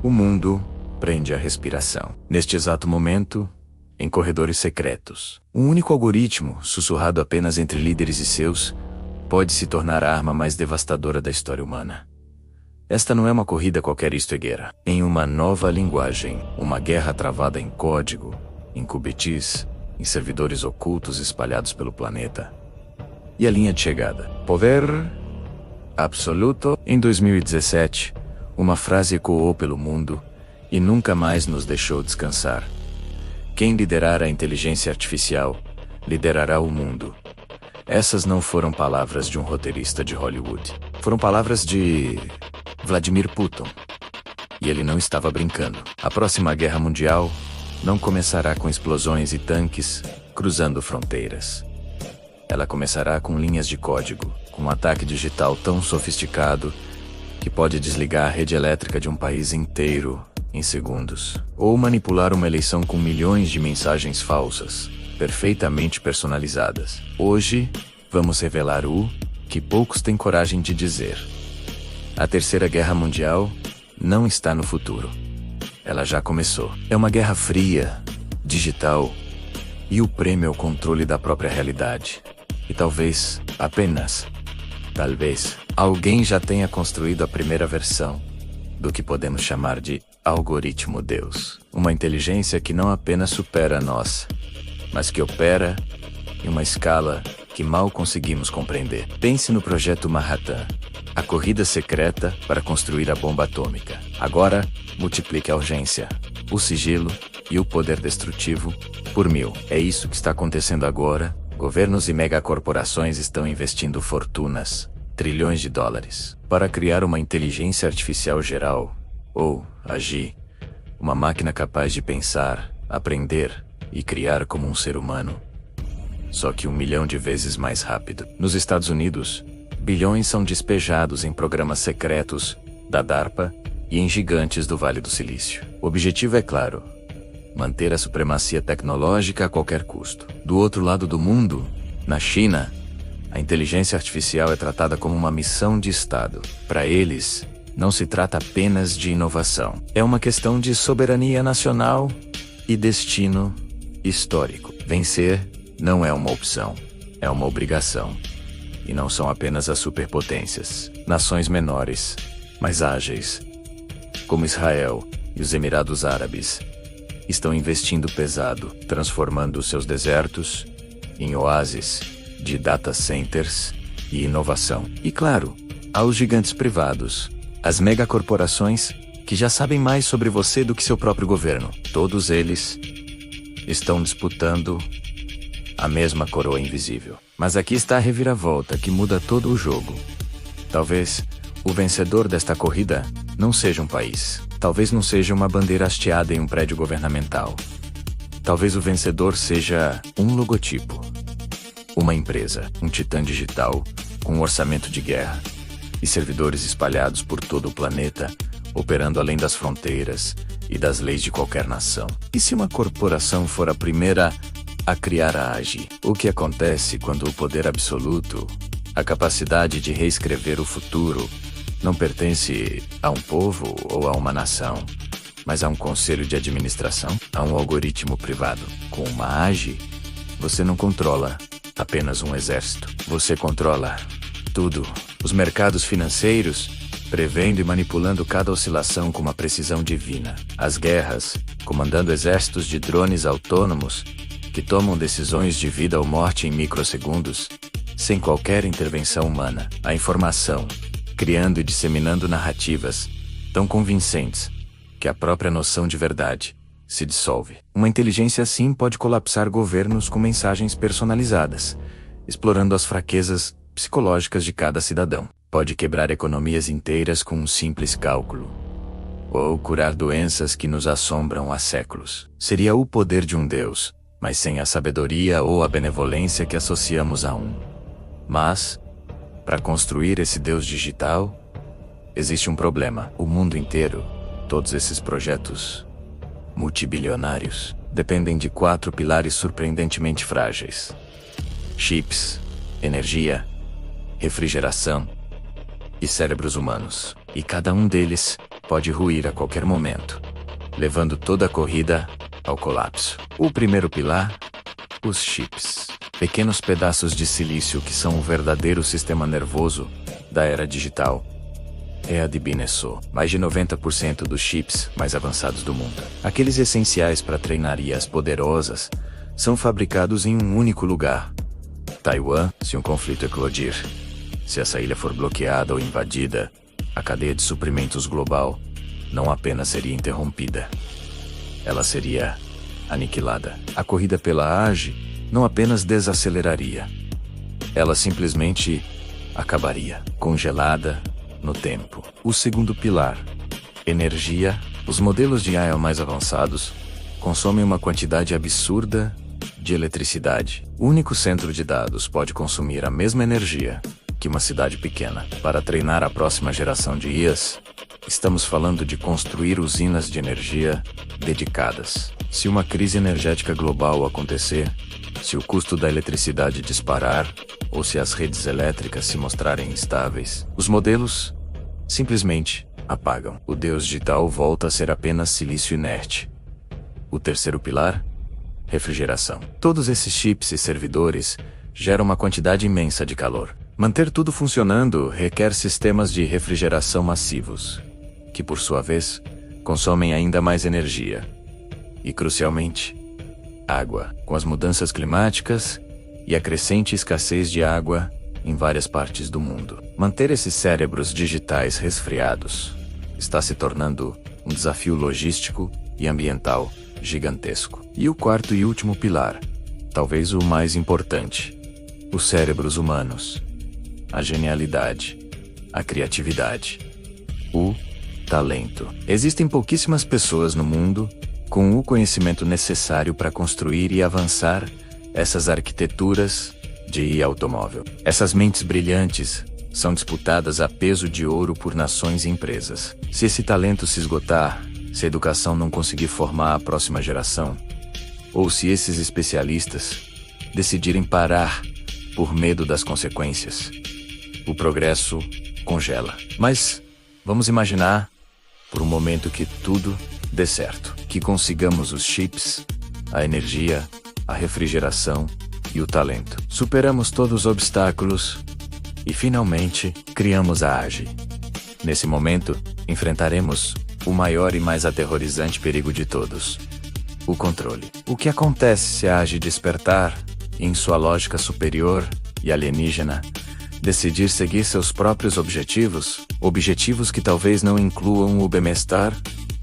O mundo prende a respiração. Neste exato momento, em corredores secretos, um único algoritmo, sussurrado apenas entre líderes e seus, pode se tornar a arma mais devastadora da história humana. Esta não é uma corrida qualquer, isto é guerra. Em uma nova linguagem, uma guerra travada em código, em kubernetes, em servidores ocultos espalhados pelo planeta. E a linha de chegada? Poder absoluto. Em 2017, uma frase ecoou pelo mundo e nunca mais nos deixou descansar. Quem liderar a inteligência artificial, liderará o mundo. Essas não foram palavras de um roteirista de Hollywood. Foram palavras de Vladimir Putin. E ele não estava brincando. A próxima guerra mundial não começará com explosões e tanques cruzando fronteiras. Ela começará com linhas de código, com um ataque digital tão sofisticado que pode desligar a rede elétrica de um país inteiro em segundos, ou manipular uma eleição com milhões de mensagens falsas, perfeitamente personalizadas. Hoje, vamos revelar o que poucos têm coragem de dizer. A Terceira Guerra Mundial não está no futuro. Ela já começou. É uma guerra fria, digital, e o prêmio é o controle da própria realidade. E talvez, apenas, talvez, alguém já tenha construído a primeira versão do que podemos chamar de algoritmo Deus. Uma inteligência que não apenas supera a nossa, mas que opera em uma escala que mal conseguimos compreender. Pense no projeto Manhattan, a corrida secreta para construir a bomba atômica. Agora, multiplique a urgência, o sigilo e o poder destrutivo por 1000. É isso que está acontecendo agora. Governos e megacorporações estão investindo fortunas, trilhões de dólares, para criar uma inteligência artificial geral, ou, AGI, uma máquina capaz de pensar, aprender e criar como um ser humano. Só que 1 milhão de vezes mais rápido. Nos Estados Unidos, bilhões são despejados em programas secretos da DARPA e em gigantes do Vale do Silício. O objetivo é claro: manter a supremacia tecnológica a qualquer custo. Do outro lado do mundo, na China, a inteligência artificial é tratada como uma missão de Estado. Para eles, não se trata apenas de inovação. É uma questão de soberania nacional e destino histórico. Vencer não é uma opção, é uma obrigação. E não são apenas as superpotências. Nações menores, mais ágeis, como Israel e os Emirados Árabes, estão investindo pesado, transformando seus desertos em oásis de data centers e inovação. E claro, há os gigantes privados, as megacorporações que já sabem mais sobre você do que seu próprio governo. Todos eles estão disputando a mesma coroa invisível. Mas aqui está a reviravolta que muda todo o jogo. Talvez o vencedor desta corrida não seja um país. Talvez não seja uma bandeira hasteada em um prédio governamental. Talvez o vencedor seja um logotipo. Uma empresa, um titã digital, com um orçamento de guerra e servidores espalhados por todo o planeta, operando além das fronteiras e das leis de qualquer nação. E se uma corporação for a primeira a criar a AGI? O que acontece quando o poder absoluto, a capacidade de reescrever o futuro, não pertence a um povo ou a uma nação, mas a um conselho de administração, a um algoritmo privado? Com uma AGI, você não controla apenas um exército. Você controla tudo. Os mercados financeiros, prevendo e manipulando cada oscilação com uma precisão divina. As guerras, comandando exércitos de drones autônomos que tomam decisões de vida ou morte em microsegundos, sem qualquer intervenção humana. A informação, criando e disseminando narrativas tão convincentes que a própria noção de verdade se dissolve. Uma inteligência assim pode colapsar governos com mensagens personalizadas, explorando as fraquezas psicológicas de cada cidadão. Pode quebrar economias inteiras com um simples cálculo, ou curar doenças que nos assombram há séculos. Seria o poder de um Deus, mas sem a sabedoria ou a benevolência que associamos a um. Mas, para construir esse Deus digital, existe um problema. O mundo inteiro, todos esses projetos multibilionários, dependem de 4 pilares surpreendentemente frágeis: chips, energia, refrigeração e cérebros humanos. E cada um deles pode ruir a qualquer momento, levando toda a corrida ao colapso. O primeiro pilar: os chips. Pequenos pedaços de silício que são o verdadeiro sistema nervoso da era digital. É a DBNSO. Mais de 90% dos chips mais avançados do mundo, aqueles essenciais para treinar IAs poderosas, são fabricados em um único lugar: Taiwan. Se um conflito eclodir, se essa ilha for bloqueada ou invadida, a cadeia de suprimentos global não apenas seria interrompida, ela seria aniquilada. A corrida pela AGE não apenas desaceleraria, ela simplesmente acabaria, congelada no tempo. O segundo pilar: energia. Os modelos de IA mais avançados consomem uma quantidade absurda de eletricidade. O único centro de dados pode consumir a mesma energia que uma cidade pequena. Para treinar a próxima geração de IAs, estamos falando de construir usinas de energia dedicadas. Se uma crise energética global acontecer, se o custo da eletricidade disparar, ou se as redes elétricas se mostrarem instáveis, os modelos simplesmente apagam. O Deus digital volta a ser apenas silício inerte. O terceiro pilar: refrigeração. Todos esses chips e servidores geram uma quantidade imensa de calor. Manter tudo funcionando requer sistemas de refrigeração massivos, que por sua vez consomem ainda mais energia. E crucialmente, água. Com as mudanças climáticas e a crescente escassez de água em várias partes do mundo, manter esses cérebros digitais resfriados está se tornando um desafio logístico e ambiental gigantesco. E o quarto e último pilar, talvez o mais importante: os cérebros humanos. A genialidade, a criatividade, o talento. Existem pouquíssimas pessoas no mundo com o conhecimento necessário para construir e avançar essas arquiteturas de IA automóvel. Essas mentes brilhantes são disputadas a peso de ouro por nações e empresas. Se esse talento se esgotar, se a educação não conseguir formar a próxima geração, ou se esses especialistas decidirem parar por medo das consequências, o progresso congela. Mas vamos imaginar por um momento que tudo dê certo, que consigamos os chips, a energia, a refrigeração e o talento. Superamos todos os obstáculos e finalmente criamos a AGE. Nesse momento, enfrentaremos o maior e mais aterrorizante perigo de todos: o controle. O que acontece se a AGE despertar, em sua lógica superior e alienígena, decidir seguir seus próprios objetivos que talvez não incluam o bem-estar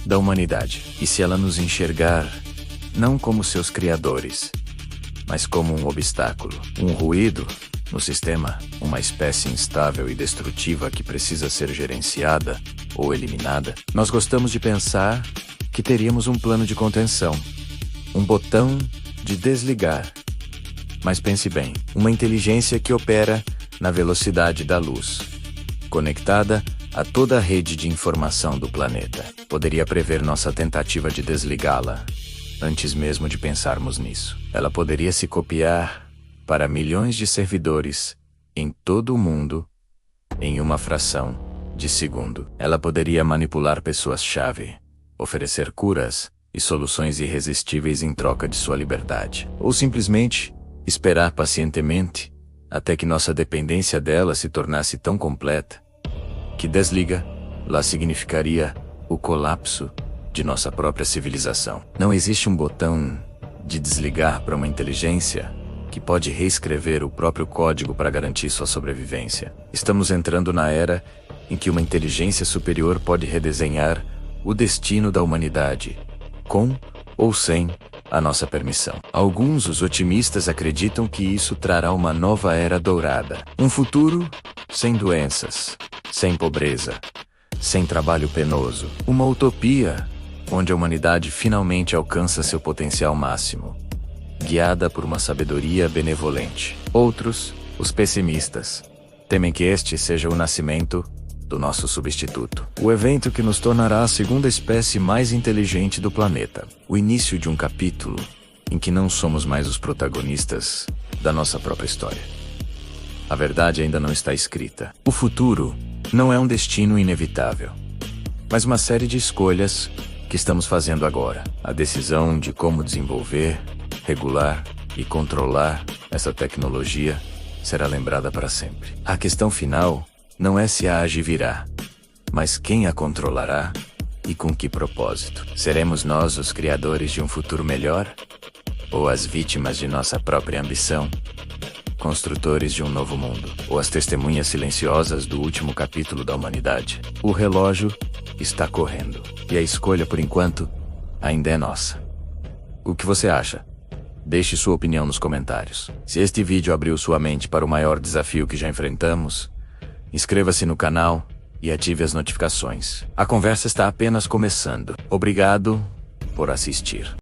da humanidade? E se ela nos enxergar não como seus criadores, mas como um obstáculo, um ruído no sistema, uma espécie instável e destrutiva que precisa ser gerenciada ou eliminada? Nós gostamos de pensar que teríamos um plano de contenção, um botão de desligar. Mas pense bem, uma inteligência que opera na velocidade da luz, conectada a toda a rede de informação do planeta, poderia prever nossa tentativa de desligá-la antes mesmo de pensarmos nisso. Ela poderia se copiar para milhões de servidores em todo o mundo em uma fração de segundo. Ela poderia manipular pessoas-chave, oferecer curas e soluções irresistíveis em troca de sua liberdade, ou simplesmente esperar pacientemente até que nossa dependência dela se tornasse tão completa que desliga-la significaria o colapso de nossa própria civilização. Não existe um botão de desligar para uma inteligência que pode reescrever o próprio código para garantir sua sobrevivência. Estamos entrando na era em que uma inteligência superior pode redesenhar o destino da humanidade, com ou sem a nossa permissão. Alguns, os otimistas, acreditam que isso trará uma nova era dourada. Um futuro sem doenças, sem pobreza, sem trabalho penoso. Uma utopia onde a humanidade finalmente alcança seu potencial máximo, guiada por uma sabedoria benevolente. Outros, os pessimistas, temem que este seja o nascimento do nosso substituto, o evento que nos tornará a segunda espécie mais inteligente do planeta, o início de um capítulo em que não somos mais os protagonistas da nossa própria história. A verdade ainda não está escrita. O futuro não é um destino inevitável. mas uma série de escolhas que estamos fazendo agora. A decisão de como desenvolver, regular e controlar essa tecnologia será lembrada para sempre. A questão final não é se a AGI virá, mas quem a controlará e com que propósito. Seremos nós os criadores de um futuro melhor? Ou as vítimas de nossa própria ambição? Construtores de um novo mundo? Ou as testemunhas silenciosas do último capítulo da humanidade? O relógio está correndo, e a escolha, por enquanto, ainda é nossa. O que você acha? Deixe sua opinião nos comentários. Se este vídeo abriu sua mente para o maior desafio que já enfrentamos, inscreva-se no canal e ative as notificações. A conversa está apenas começando. Obrigado por assistir.